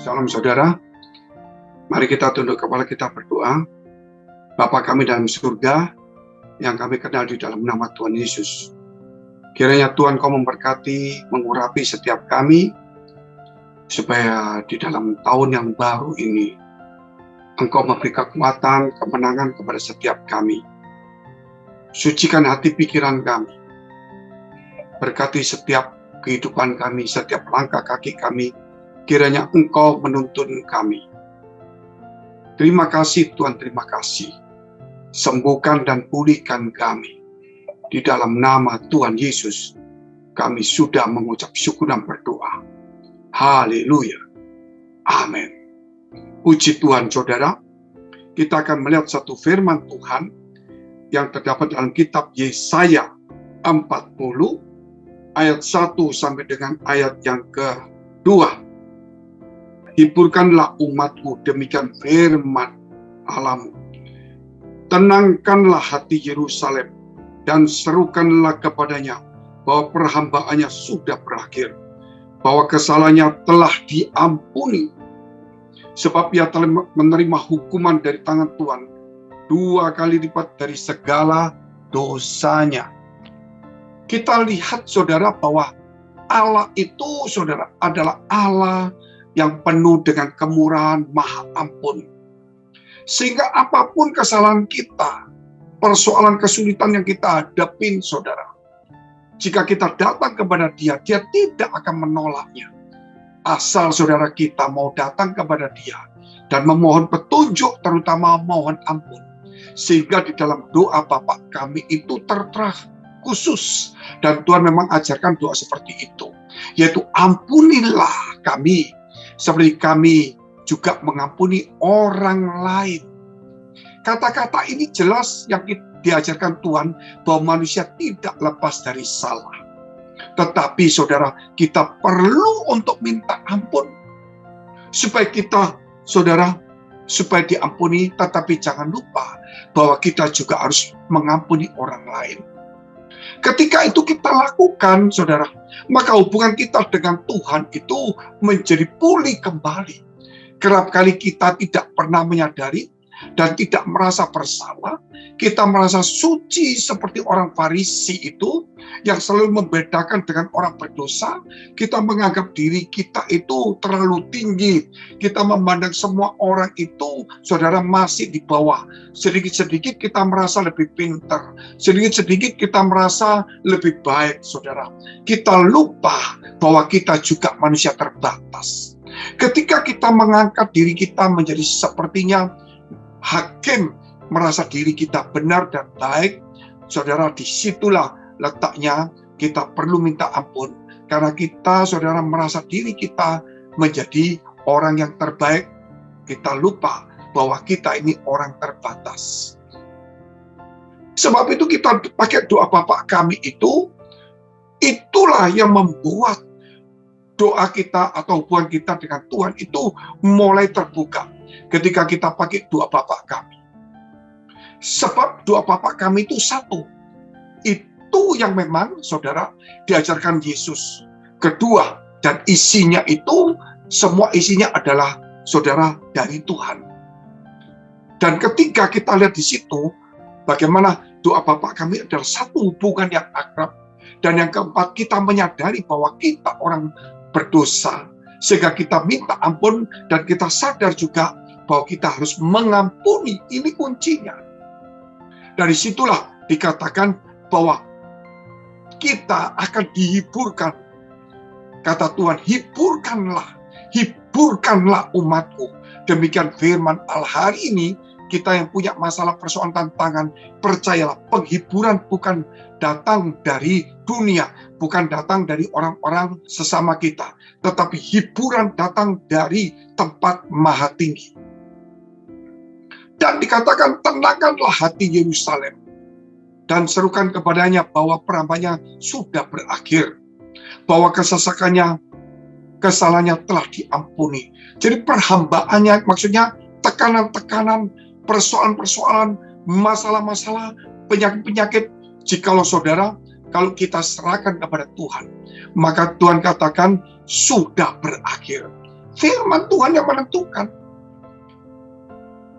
Salam saudara, mari kita tunduk kepala kita berdoa. Bapa kami dalam surga, yang kami kenal di dalam nama Tuhan Yesus. Kiranya Tuhan Kau memberkati, mengurapi setiap kami, supaya di dalam tahun yang baru ini, Engkau memberi kekuatan, kemenangan kepada setiap kami. Sucikan hati pikiran kami, berkati setiap kehidupan kami, setiap langkah kaki kami. Kiranya Engkau menuntun kami. Terima kasih Tuhan, terima kasih. Sembuhkan dan pulihkan kami. Di dalam nama Tuhan Yesus, kami sudah mengucap syukur dan berdoa. Haleluya. Amin. Puji Tuhan saudara, kita akan melihat satu firman Tuhan yang terdapat dalam kitab Yesaya 40 ayat 1 sampai dengan ayat yang ke-2. Hiburkanlah umatku, demikian firman Allahmu. Tenangkanlah hati Yerusalem dan serukanlah kepadanya bahwa perhambaannya sudah berakhir, bahwa kesalahannya telah diampuni, sebab ia telah menerima hukuman dari tangan Tuhan 2 kali lipat dari segala dosanya. Kita lihat saudara bahwa Allah itu saudara adalah Allah yang penuh dengan kemurahan, maha ampun. Sehingga apapun kesalahan kita, persoalan kesulitan yang kita hadapin saudara, jika kita datang kepada Dia, Dia tidak akan menolaknya. Asal saudara kita mau datang kepada Dia dan memohon petunjuk, terutama mohon ampun. Sehingga di dalam doa Bapa kami itu tertera khusus, dan Tuhan memang ajarkan doa seperti itu, yaitu ampunilah kami seperti kami juga mengampuni orang lain. Kata-kata ini jelas yang diajarkan Tuhan bahwa manusia tidak lepas dari salah. Tetapi saudara, kita perlu untuk minta ampun. Supaya kita, saudara, supaya diampuni, tetapi jangan lupa bahwa kita juga harus mengampuni orang lain. Ketika itu kita lakukan, saudara, maka hubungan kita dengan Tuhan itu menjadi pulih kembali. Kerap kali kita tidak pernah menyadari dan tidak merasa bersalah. Kita merasa suci seperti orang Farisi itu yang selalu membedakan dengan orang berdosa. Kita menganggap diri kita itu terlalu tinggi. Kita memandang semua orang itu, saudara, masih di bawah. Sedikit-sedikit kita merasa lebih pintar. Sedikit-sedikit kita merasa lebih baik, saudara. Kita lupa bahwa kita juga manusia terbatas. Ketika kita mengangkat diri kita menjadi sepertinya hakim, merasa diri kita benar dan baik, saudara, disitulah letaknya kita perlu minta ampun. Karena kita, saudara, merasa diri kita menjadi orang yang terbaik, kita lupa bahwa kita ini orang terbatas. Sebab itu kita pakai doa Bapa kami itu, itulah yang membuat doa kita atau hubungan kita dengan Tuhan itu mulai terbuka. Ketika kita pakai doa Bapa kami. Sebab doa Bapa kami itu satu. Itu yang memang, saudara, diajarkan Yesus. Kedua, dan isinya itu, semua isinya adalah, saudara, dari Tuhan. Dan ketika kita lihat di situ, bagaimana doa Bapa kami adalah satu hubungan yang akrab. Dan yang keempat, kita menyadari bahwa kita orang berdosa. Sehingga kita minta ampun dan kita sadar juga bahwa kita harus mengampuni. Ini kuncinya. Dari situlah dikatakan bahwa kita akan dihiburkan. Kata Tuhan, hiburkanlah umatku. Demikian firman Allah. Hari ini kita yang punya masalah persoalan tantangan, percayalah, penghiburan bukan datang dari dunia, bukan datang dari orang-orang sesama kita, tetapi hiburan datang dari tempat maha tinggi. Dan dikatakan, tenangkanlah hati Yerusalem dan serukan kepadanya bahwa perhambaannya sudah berakhir, bahwa kesalahannya telah diampuni. Jadi perhambaannya maksudnya tekanan-tekanan, persoalan-persoalan, masalah-masalah, penyakit-penyakit. Jikalau saudara, kalau kita serahkan kepada Tuhan, maka Tuhan katakan sudah berakhir. Firman Tuhan yang menentukan.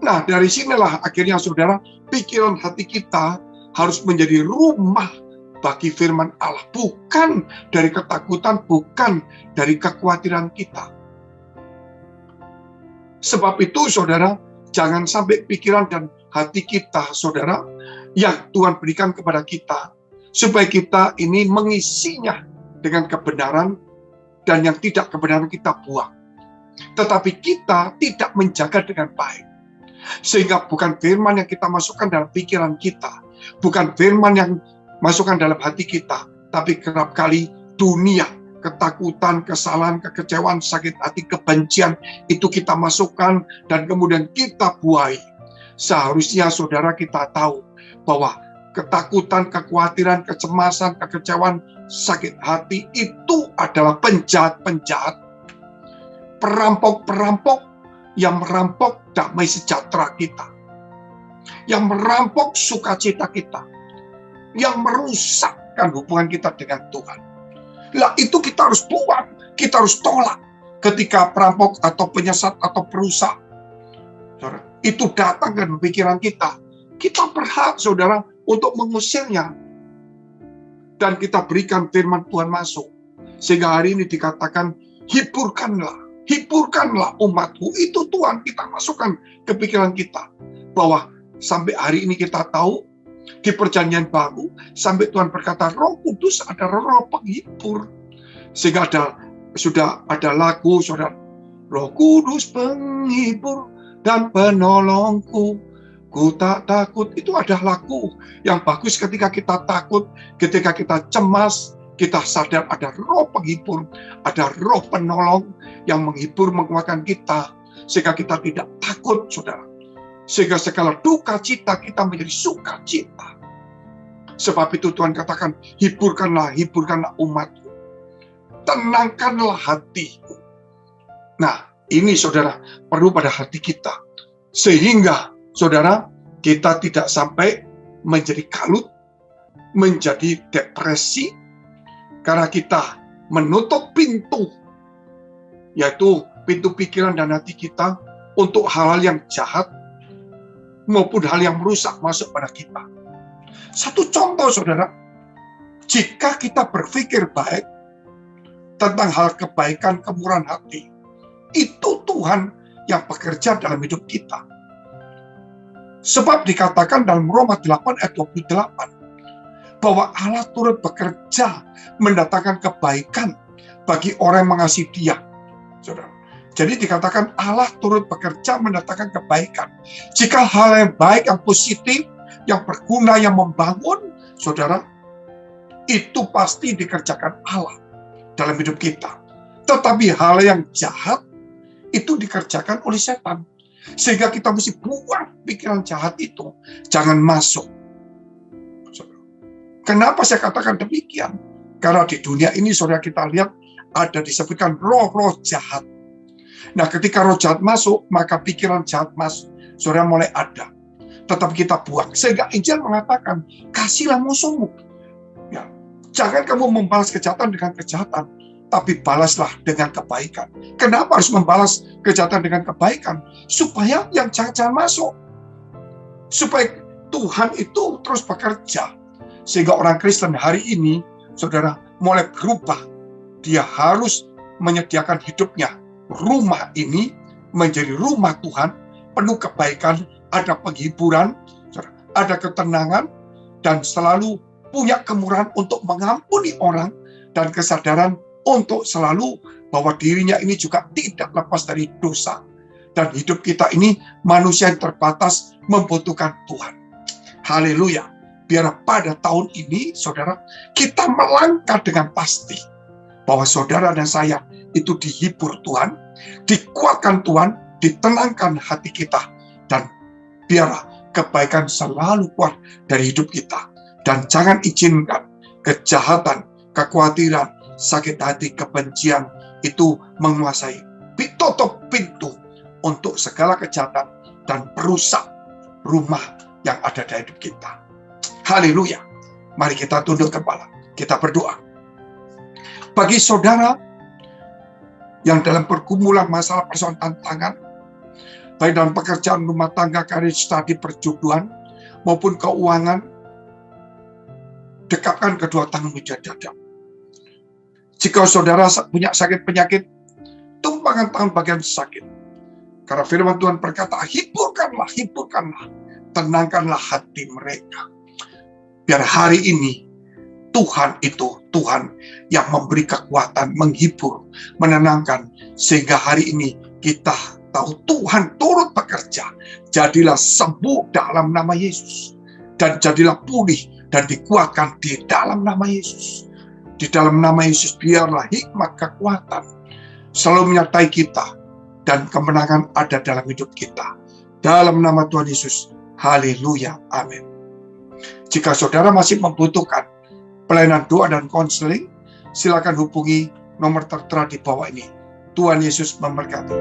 Nah, dari sinilah akhirnya saudara, pikiran hati kita harus menjadi rumah bagi firman Allah. Bukan dari ketakutan, bukan dari kekhawatiran kita. Sebab itu saudara, jangan sampai pikiran dan hati kita, saudara, yang Tuhan berikan kepada kita, supaya kita ini mengisinya dengan kebenaran, dan yang tidak kebenaran kita buang. Tetapi kita tidak menjaga dengan baik. Sehingga bukan firman yang kita masukkan dalam pikiran kita, bukan firman yang masukkan dalam hati kita, tapi kerap kali dunia, ketakutan, kesalahan, kekecewaan, sakit hati, kebencian, itu kita masukkan dan kemudian kita buai. Seharusnya saudara kita tahu bahwa ketakutan, kekhawatiran, kecemasan, kekecewaan, sakit hati itu adalah penjahat-penjahat, perampok-perampok yang merampok damai sejahtera kita, yang merampok sukacita kita, yang merusakkan hubungan kita dengan Tuhan. Lah itu kita harus buang, kita harus tolak. Ketika perampok atau penyesat atau perusak itu datang ke pikiran kita, kita berhak saudara untuk mengusirnya. Dan kita berikan firman Tuhan masuk. Sehingga hari ini dikatakan, hiburkanlah umatku. Itu Tuhan kita masukkan ke pikiran kita. Bahwa sampai hari ini kita tahu, di perjanjian baru, sampai Tuhan berkata, Roh Kudus adalah roh penghibur. Sehingga sudah ada lagu, saudara. Roh Kudus penghibur dan penolongku, ku tak takut. Itu adalah lagu yang bagus ketika kita takut, ketika kita cemas, kita sadar ada roh penghibur, ada roh penolong yang menghibur, menguatkan kita, sehingga kita tidak takut, saudara. Sehingga segala duka cita kita menjadi sukacita. Sebab itu Tuhan katakan, hiburkanlah umatku. Tenangkanlah hatiku. Nah, ini saudara, perlu pada hati kita. Sehingga, saudara, kita tidak sampai menjadi kalut, menjadi depresi, karena kita menutup pintu, yaitu pintu pikiran dan hati kita untuk hal-hal yang jahat, maupun hal yang merusak masuk pada kita. Satu contoh, saudara, jika kita berpikir baik tentang hal kebaikan, kemurahan hati, itu Tuhan yang bekerja dalam hidup kita. Sebab dikatakan dalam Roma 8 ayat 28, bahwa Allah turut bekerja mendatangkan kebaikan bagi orang yang mengasihi Dia. Saudara, jadi dikatakan Allah turut bekerja mendatangkan kebaikan. Jika hal yang baik, yang positif, yang berguna, yang membangun, saudara, itu pasti dikerjakan Allah dalam hidup kita. Tetapi hal yang jahat, itu dikerjakan oleh setan. Sehingga kita mesti buang pikiran jahat itu. Jangan masuk. Kenapa saya katakan demikian? Karena di dunia ini, saudara, kita lihat ada disebutkan roh-roh jahat. Nah, ketika roh jahat masuk, maka pikiran jahat masuk. Saudara, mulai ada. Tetapi kita buang. Sehingga Injil mengatakan, kasihlah musuhmu. Ya, jangan kamu membalas kejahatan dengan kejahatan, tapi balaslah dengan kebaikan. Kenapa harus membalas kejahatan dengan kebaikan? Supaya yang jahat-jahat masuk. Supaya Tuhan itu terus bekerja. Sehingga orang Kristen hari ini, saudara, mulai berubah. Dia harus menyediakan hidupnya. Rumah ini menjadi rumah Tuhan, penuh kebaikan, ada penghiburan, ada ketenangan, dan selalu punya kemurahan untuk mengampuni orang, dan kesadaran untuk selalu bahwa dirinya ini juga tidak lepas dari dosa. Dan hidup kita ini manusia yang terbatas membutuhkan Tuhan. Haleluya. Biar pada tahun ini, saudara, kita melangkah dengan pasti bahwa saudara dan saya itu dihibur Tuhan, dikuatkan Tuhan, ditenangkan hati kita, dan biarlah kebaikan selalu kuat dari hidup kita. Dan jangan izinkan kejahatan, kekhawatiran, sakit hati, kebencian itu menguasai. Tutup pintu untuk segala kejahatan dan merusak rumah yang ada di hidup kita. Haleluya. Mari kita tunduk kepala, kita berdoa. Bagi saudara yang dalam pergumulan masalah persoalan tantangan, baik dalam pekerjaan rumah tangga, karir, studi, perjodohan, maupun keuangan, dekapkan kedua tangan menjadi dada. Jika saudara punya sakit penyakit, tumpangkan tangan bagian sakit. Karena firman Tuhan berkata, hiburkanlah, tenangkanlah hati mereka. Biar hari ini Tuhan itu Tuhan yang memberi kekuatan, menghibur, menenangkan, sehingga hari ini kita tahu Tuhan turut bekerja. Jadilah sembuh dalam nama Yesus, dan jadilah pulih dan dikuatkan di dalam nama Yesus. Di dalam nama Yesus, biarlah hikmat kekuatan selalu menyertai kita, dan kemenangan ada dalam hidup kita. Dalam nama Tuhan Yesus, haleluya, amin. Jika saudara masih membutuhkan pelayanan doa dan konseling, silakan hubungi nomor tertera di bawah ini. Tuhan Yesus memberkati.